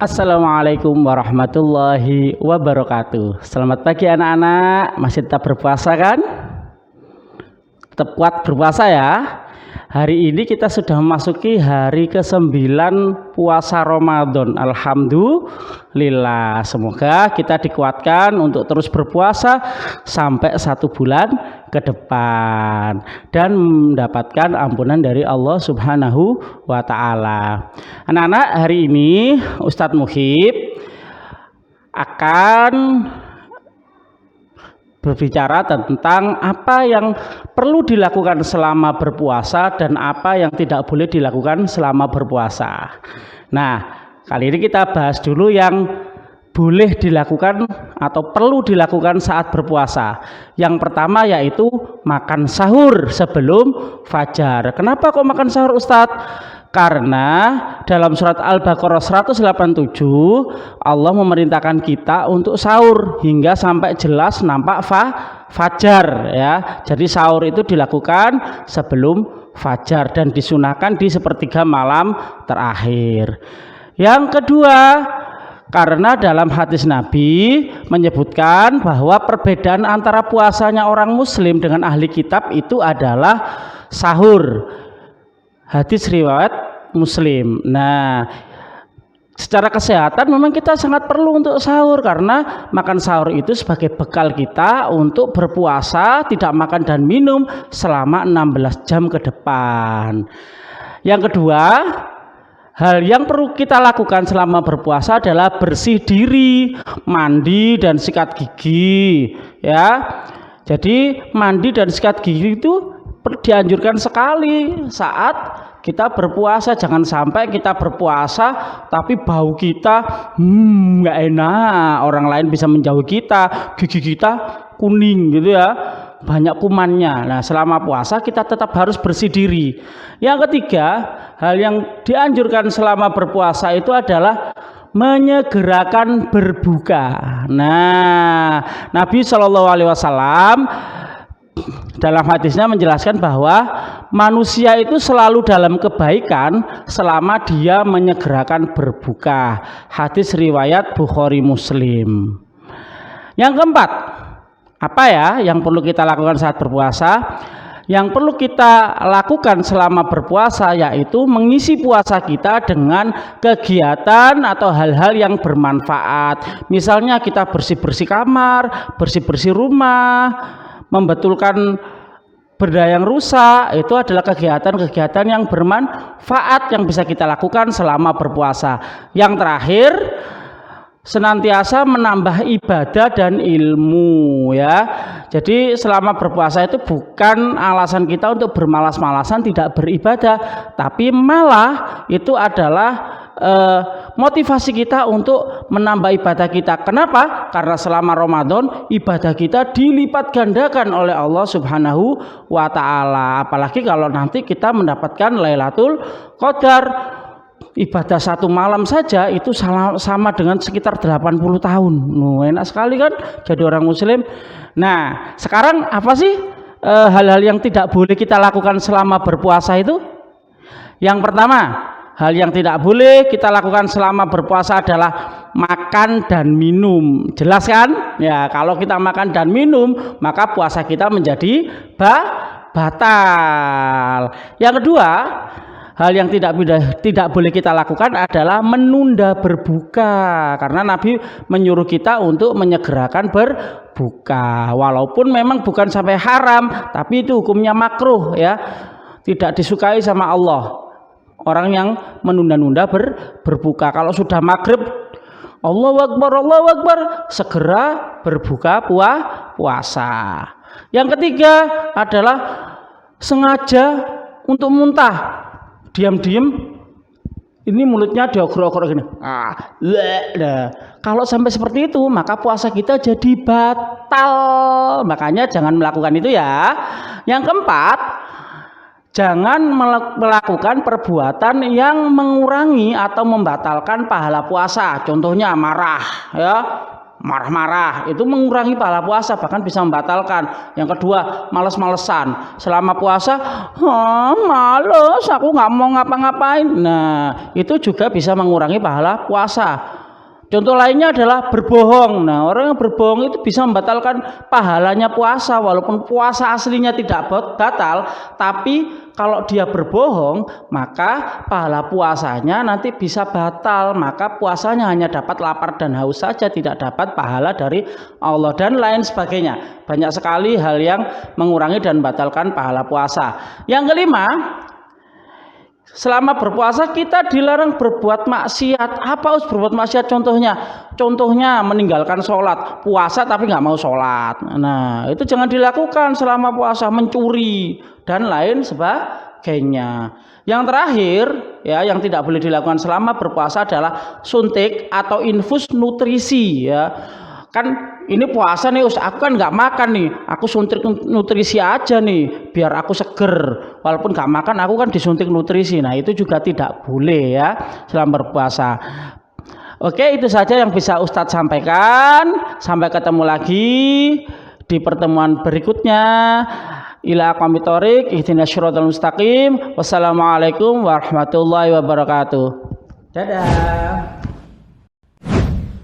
Assalamualaikum warahmatullahi wabarakatuh. Selamat pagi anak-anak. Masih tetap berpuasa kan? Tetap kuat berpuasa ya. Hari ini kita sudah memasuki hari ke-9 puasa Ramadan. Alhamdulillah. Semoga kita dikuatkan untuk terus berpuasa sampai 1 bulan ke depan dan mendapatkan ampunan dari Allah Subhanahu wa Ta'ala. Anak-anak, hari ini Ustadz Muhib akan berbicara tentang apa yang perlu dilakukan selama berpuasa dan apa yang tidak boleh dilakukan selama berpuasa. Nah, kali ini kita bahas dulu yang boleh dilakukan atau perlu dilakukan saat berpuasa. Yang pertama yaitu makan sahur sebelum fajar. Kenapa kok makan sahur, Ustadz? Karena dalam surat Al-Baqarah 187 Allah memerintahkan kita untuk sahur hingga sampai jelas nampak fajar ya. Jadi sahur itu dilakukan sebelum fajar dan disunahkan di sepertiga malam terakhir. Yang kedua, karena dalam hadis Nabi menyebutkan bahwa perbedaan antara puasanya orang muslim dengan ahli kitab itu adalah sahur. Hadis riwayat Muslim. Nah, secara kesehatan memang kita sangat perlu untuk sahur karena makan sahur itu sebagai bekal kita untuk berpuasa, tidak makan dan minum selama 16 jam ke depan. Yang kedua, hal yang perlu kita lakukan selama berpuasa adalah bersih diri, mandi dan sikat gigi ya. Jadi mandi dan sikat gigi itu dianjurkan sekali saat kita berpuasa. Jangan sampai kita berpuasa tapi bau kita nggak enak, orang lain bisa menjauhi kita, gigi kita kuning gitu ya, banyak kumannya. Nah, selama puasa kita tetap harus bersih diri. Yang ketiga, hal yang dianjurkan selama berpuasa itu adalah menyegerakan berbuka. Nah, Nabi SAW dalam hadisnya menjelaskan bahwa manusia itu selalu dalam kebaikan selama dia menyegerakan berbuka. Hadis riwayat Bukhari Muslim. Yang keempat, apa ya yang perlu kita lakukan saat berpuasa? Yang perlu kita lakukan selama berpuasa yaitu mengisi puasa kita dengan kegiatan atau hal-hal yang bermanfaat. Misalnya kita bersih-bersih kamar, bersih-bersih rumah, membetulkan benda yang rusak. Itu adalah kegiatan-kegiatan yang bermanfaat yang bisa kita lakukan selama berpuasa. Yang terakhir, senantiasa menambah ibadah dan ilmu ya. Jadi selama berpuasa itu bukan alasan kita untuk bermalas-malasan tidak beribadah, tapi malah itu adalah motivasi kita untuk menambah ibadah kita. Kenapa? Karena selama Ramadan ibadah kita dilipat gandakan oleh Allah Subhanahu wa Ta'ala. Apalagi kalau nanti kita mendapatkan Lailatul Qadar. Ibadah 1 malam saja itu sama dengan sekitar 80 tahun. Enak sekali kan jadi orang muslim. Nah, sekarang apa sih hal-hal yang tidak boleh kita lakukan selama berpuasa itu? Yang pertama, hal yang tidak boleh kita lakukan selama berpuasa adalah makan dan minum. Jelas kan? Ya, kalau kita makan dan minum, maka puasa kita menjadi batal. Yang kedua, hal yang tidak boleh kita lakukan adalah menunda berbuka. Karena Nabi menyuruh kita untuk menyegerakan berbuka. Walaupun memang bukan sampai haram, tapi itu hukumnya makruh ya. Tidak disukai sama Allah orang yang menunda-nunda berbuka. Kalau sudah maghrib, Allahu Akbar, segera berbuka puasa. Yang ketiga adalah sengaja untuk muntah. Diam-diam ini mulutnya diogrok-ogrok gini. Kalau sampai seperti itu maka puasa kita jadi batal. Makanya jangan melakukan itu ya. Yang keempat, jangan melakukan perbuatan yang mengurangi atau membatalkan pahala puasa. Contohnya marah ya. marah-marah, itu mengurangi pahala puasa, bahkan bisa membatalkan. Yang kedua, males-malesan. Selama puasa, males, aku nggak mau ngapa-ngapain. Nah, itu juga bisa mengurangi pahala puasa. Contoh lainnya adalah berbohong. Nah, orang yang berbohong itu bisa membatalkan pahalanya puasa, walaupun puasa aslinya tidak batal, tapi kalau dia berbohong, maka pahala puasanya nanti bisa batal. Maka puasanya hanya dapat lapar dan haus saja, tidak dapat pahala dari Allah dan lain sebagainya. Banyak sekali hal yang mengurangi dan membatalkan pahala puasa. Yang kelima, selama berpuasa kita dilarang berbuat maksiat. Apa harus berbuat maksiat contohnya? Contohnya meninggalkan sholat. Puasa tapi nggak mau sholat. Nah, itu jangan dilakukan selama puasa. Mencuri dan lain sebagainya. Yang terakhir, ya, yang tidak boleh dilakukan selama berpuasa adalah suntik atau infus nutrisi, ya. Kan ini puasa nih, aku kan nggak makan nih, aku suntik nutrisi aja nih biar aku seger, walaupun nggak makan aku kan disuntik nutrisi. Nah, itu juga tidak boleh ya selama berpuasa. Oke, itu saja yang bisa Ustadz sampaikan. Sampai ketemu lagi di pertemuan berikutnya. Ila aqwamit thoriq, ihdinas siratal mustaqim. Wassalamualaikum warahmatullahi wabarakatuh. Dadah.